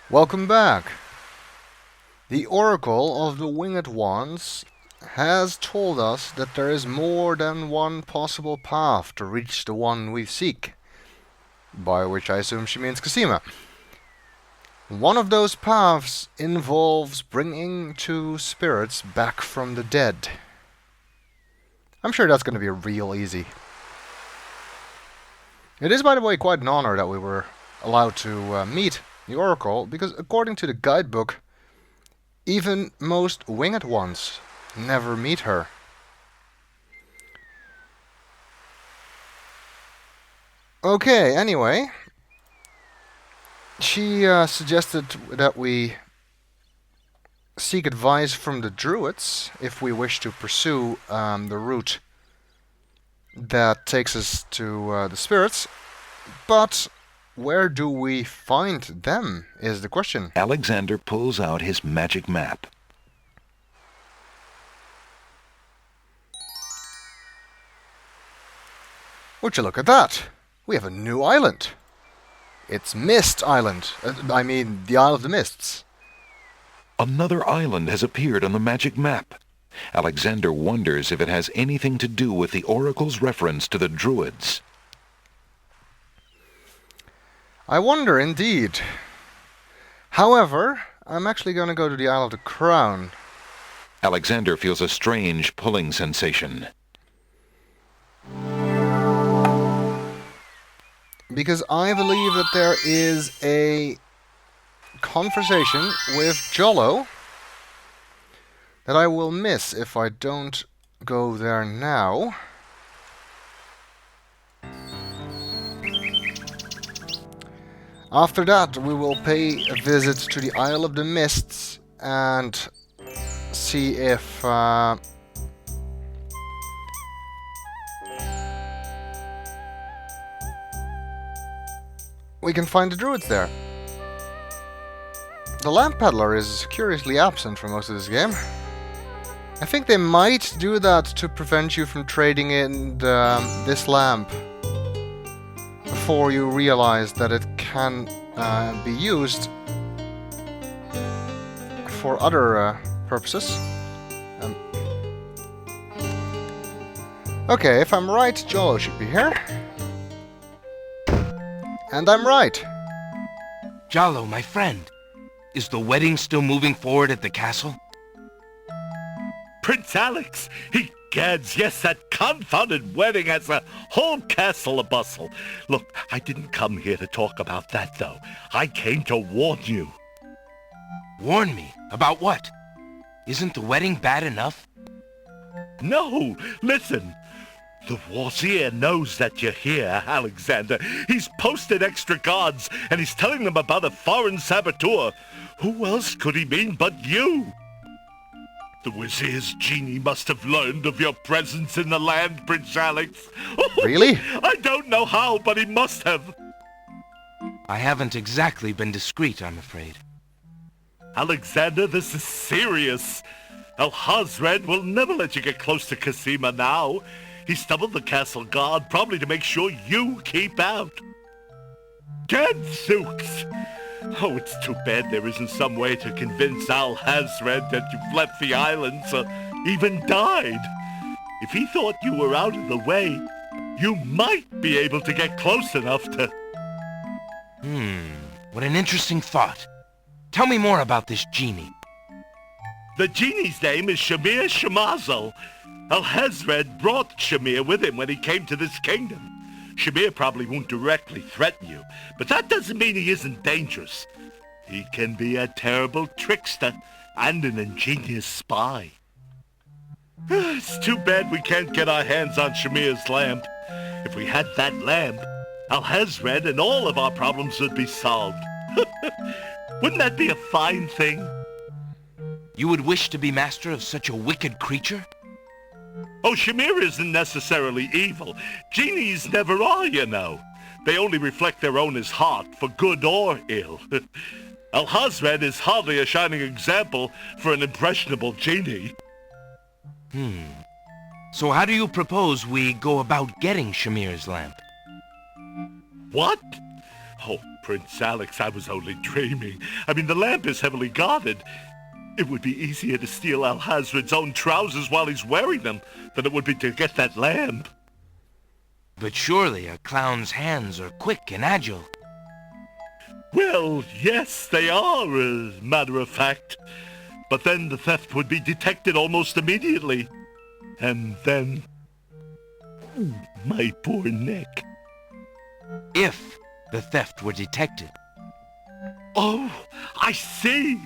Welcome back. The Oracle of the Winged Ones has told us that there is more than one possible path to reach the one we seek, by which I assume she means Cosima. One of those paths involves bringing two spirits back from the dead. I'm sure that's going to be real easy. It is, by the way, quite an honor that we were allowed to meet the Oracle, because according to the guidebook, even most winged ones never meet her. Okay, anyway, she suggested that we seek advice from the druids if we wish to pursue the route that takes us to the spirits, but where do we find them is the question. Alexander pulls out his magic map. Would you look at that? We have a new island. It's Mist Island. I mean, the Isle of the Mists. Another island has appeared on the magic map. Alexander wonders if it has anything to do with the Oracle's reference to the Druids. I wonder indeed. However, I'm actually going to go to the Isle of the Crown. Alexander feels a strange pulling sensation. Because I believe that there is a conversation with Jollo that I will miss if I don't go there now. After that, we will pay a visit to the Isle of the Mists and see if we can find the druids there. The lamp peddler is curiously absent for most of this game. I think they might do that to prevent you from trading in this lamp before you realize that it can be used for other purposes. Okay, if I'm right, Jollo should be here. And I'm right. Jollo, my friend, is the wedding still moving forward at the castle? Prince Alex! Egads, yes, that confounded wedding has a whole castle a-bustle. Look, I didn't come here to talk about that, though. I came to warn you. Warn me? About what? Isn't the wedding bad enough? No, listen. The Wazir knows that you're here, Alexander. He's posted extra guards, and he's telling them about a foreign saboteur. Who else could he mean but you? The Wazir's genie must have learned of your presence in the land, Prince Alex. Really? I don't know how, but he must have. I haven't exactly been discreet, I'm afraid. Alexander, this is serious. Alhazred will never let you get close to Cosima now. He doubled the castle guard, probably to make sure you keep out. Gadzooks! Oh, it's too bad there isn't some way to convince Alhazred that you've left the islands or even died. If he thought you were out of the way, you might be able to get close enough to... What an interesting thought. Tell me more about this genie. The genie's name is Shamir Shamazel. Alhazred brought Shamir with him when he came to this kingdom. Shamir probably won't directly threaten you, but that doesn't mean he isn't dangerous. He can be a terrible trickster and an ingenious spy. It's too bad we can't get our hands on Shamir's lamp. If we had that lamp, Alhazred and all of our problems would be solved. Wouldn't that be a fine thing? You would wish to be master of such a wicked creature? Oh, Shamir isn't necessarily evil. Genies never are, you know. They only reflect their owner's heart, for good or ill. Alhazred is hardly a shining example for an impressionable genie. So how do you propose we go about getting Shamir's lamp? What? Oh, Prince Alex, I was only dreaming. I mean, the lamp is heavily guarded. It would be easier to steal Alhazred's own trousers while he's wearing them than it would be to get that lamp. But surely a clown's hands are quick and agile. Well, yes, they are, as a matter of fact. But then the theft would be detected almost immediately. And then... my poor neck. If the theft were detected. Oh, I see.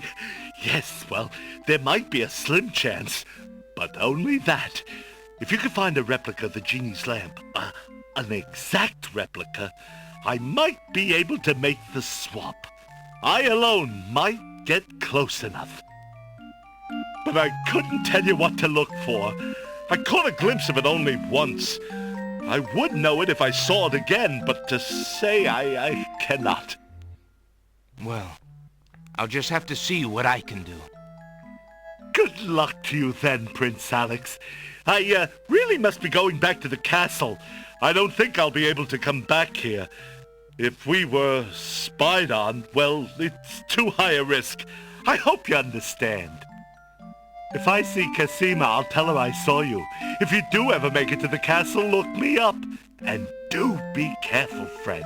Yes, well, there might be a slim chance, but only that. If you could find a replica of the genie's lamp, an exact replica, I might be able to make the swap. I alone might get close enough. But I couldn't tell you what to look for. I caught a glimpse of it only once. I would know it if I saw it again, but to say I cannot. Well, I'll just have to see what I can do. Good luck to you then, Prince Alex. I really must be going back to the castle. I don't think I'll be able to come back here. If we were spied on, well, it's too high a risk. I hope you understand. If I see Cassima, I'll tell her I saw you. If you do ever make it to the castle, look me up. And do be careful, friend.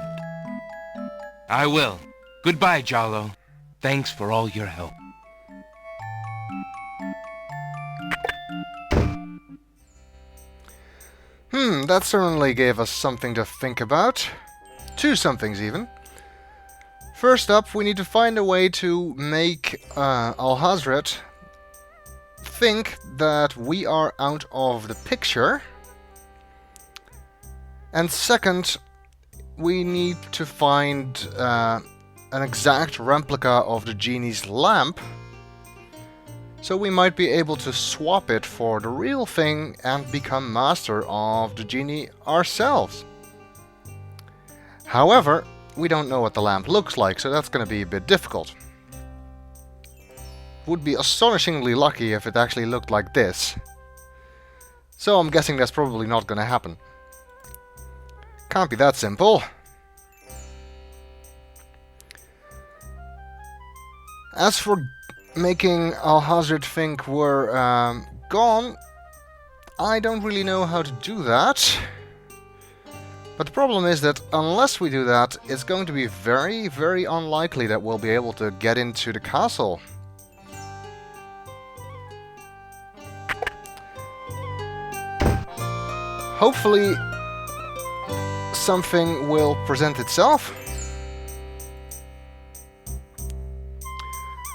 I will. Goodbye, Jollo. Thanks for all your help. That certainly gave us something to think about. Two somethings, even. First up, we need to find a way to make Alhazred think that we are out of the picture. And second, we need to find an exact replica of the genie's lamp, so we might be able to swap it for the real thing and become master of the genie ourselves. However, we don't know what the lamp looks like, so that's going to be a bit difficult. Would be astonishingly lucky if it actually looked like this. So I'm guessing that's probably not going to happen. Can't be that simple. As for making Alhazred think we're gone, I don't really know how to do that. But the problem is that unless we do that, it's going to be very, very unlikely that we'll be able to get into the castle. Hopefully, something will present itself.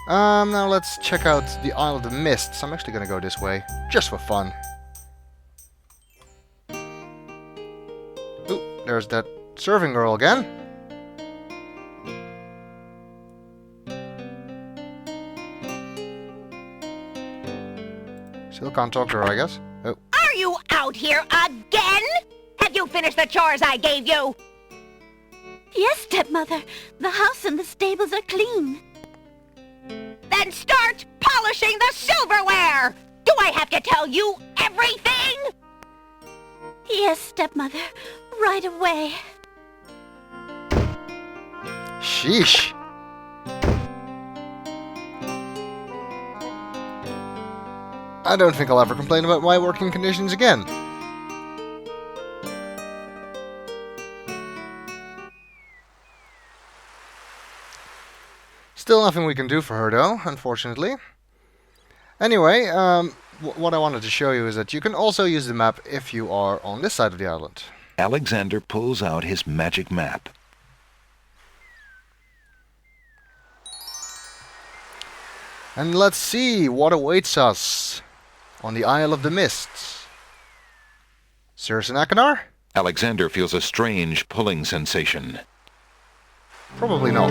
Now let's check out the Isle of the Mists. I'm actually gonna go this way, just for fun. Ooh, there's that serving girl again. Still can't talk to her, I guess. Oh. Are you out here again? Have you finished the chores I gave you? Yes, stepmother. The house and the stables are clean. Then start polishing the silverware! Do I have to tell you everything? Yes, stepmother. Right away. Sheesh. I don't think I'll ever complain about my working conditions again. Still nothing we can do for her though, unfortunately. Anyway, what I wanted to show you is that you can also use the map if you are on this side of the island. Alexander pulls out his magic map. And let's see what awaits us on the Isle of the Mists. Circe and Achenar? Alexander feels a strange pulling sensation. Probably not.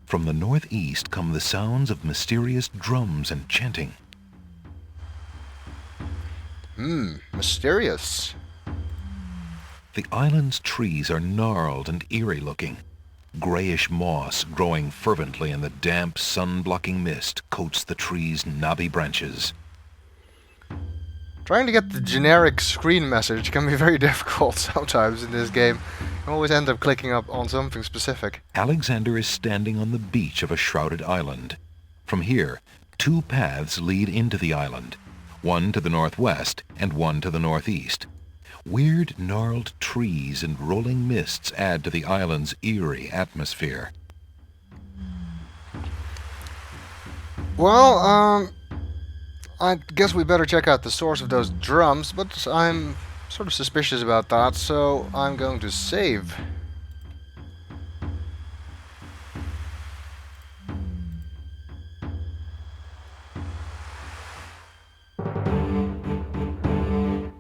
From the northeast come the sounds of mysterious drums and chanting. Mysterious. The island's trees are gnarled and eerie looking. Grayish moss growing fervently in the damp, sun-blocking mist coats the tree's knobby branches. Trying to get the generic screen message can be very difficult sometimes in this game. I always end up clicking up on something specific. Alexander is standing on the beach of a shrouded island. From here, 2 paths lead into the island, one to the northwest and one to the northeast. Weird, gnarled trees and rolling mists add to the island's eerie atmosphere. Well, I guess we better check out the source of those drums, but I'm sort of suspicious about that, so I'm going to save.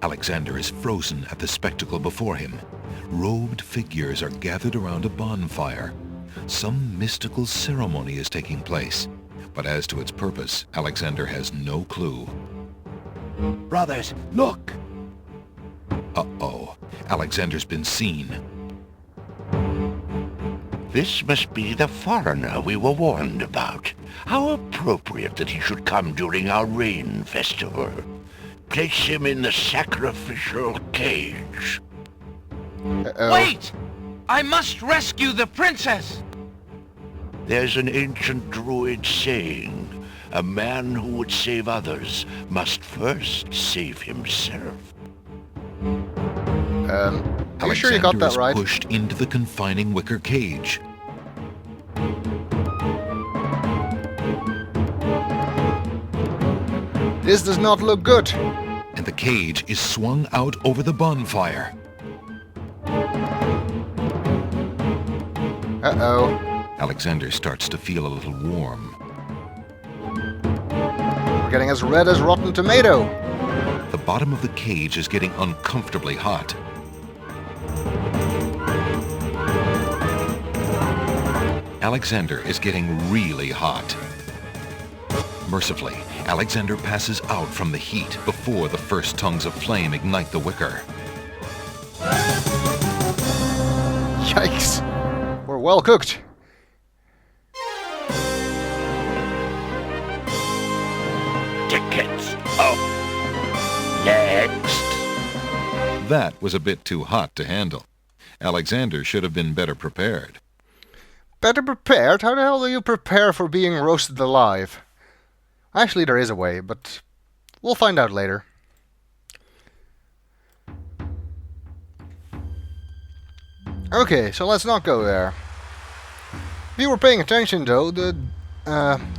Alexander is frozen at the spectacle before him. Robed figures are gathered around a bonfire. Some mystical ceremony is taking place, but as to its purpose, Alexander has no clue. Brothers, look! Uh-oh, Alexander's been seen. This must be the foreigner we were warned about. How appropriate that he should come during our rain festival. Place him in the sacrificial cage. Uh-oh. Wait! I must rescue the princess! There's an ancient druid saying, a man who would save others must first save himself. Are you sure you got Alexander that is right? pushed into the confining wicker cage. This does not look good. And the cage is swung out over the bonfire. Uh-oh. Alexander starts to feel a little warm. We're getting as red as rotten tomato. The bottom of the cage is getting uncomfortably hot. Alexander is getting really hot. Mercifully, Alexander passes out from the heat before the first tongues of flame ignite the wicker. Yikes. We're well cooked. Tickets up. Next. That was a bit too hot to handle. Alexander should have been better prepared. Better prepared? How the hell do you prepare for being roasted alive? Actually, there is a way, but we'll find out later. Okay, so let's not go there. If you were paying attention, though, the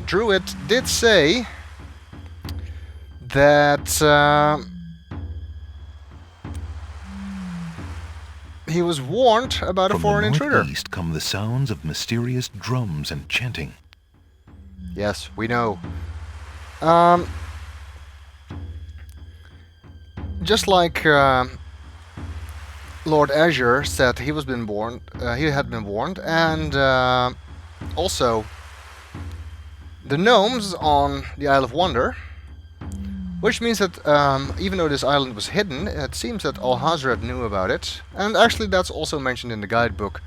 druid did say that he was warned about a From foreign the intruder. northeast come the sounds of mysterious drums and chanting. Yes, we know. Just like Lord Azure said he had been warned, and also the gnomes on the Isle of Wonder, which means that even though this island was hidden, it seems that Alhazred knew about it, and actually that's also mentioned in the guidebook,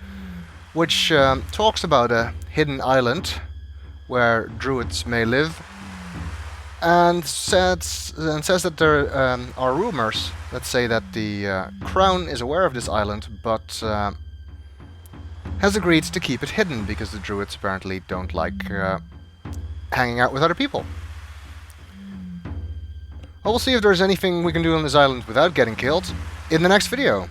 which talks about a hidden island where druids may live, and says that there are rumors that say that the crown is aware of this island, but has agreed to keep it hidden because the druids apparently don't like hanging out with other people. Well, we'll see if there's anything we can do on this island without getting killed in the next video.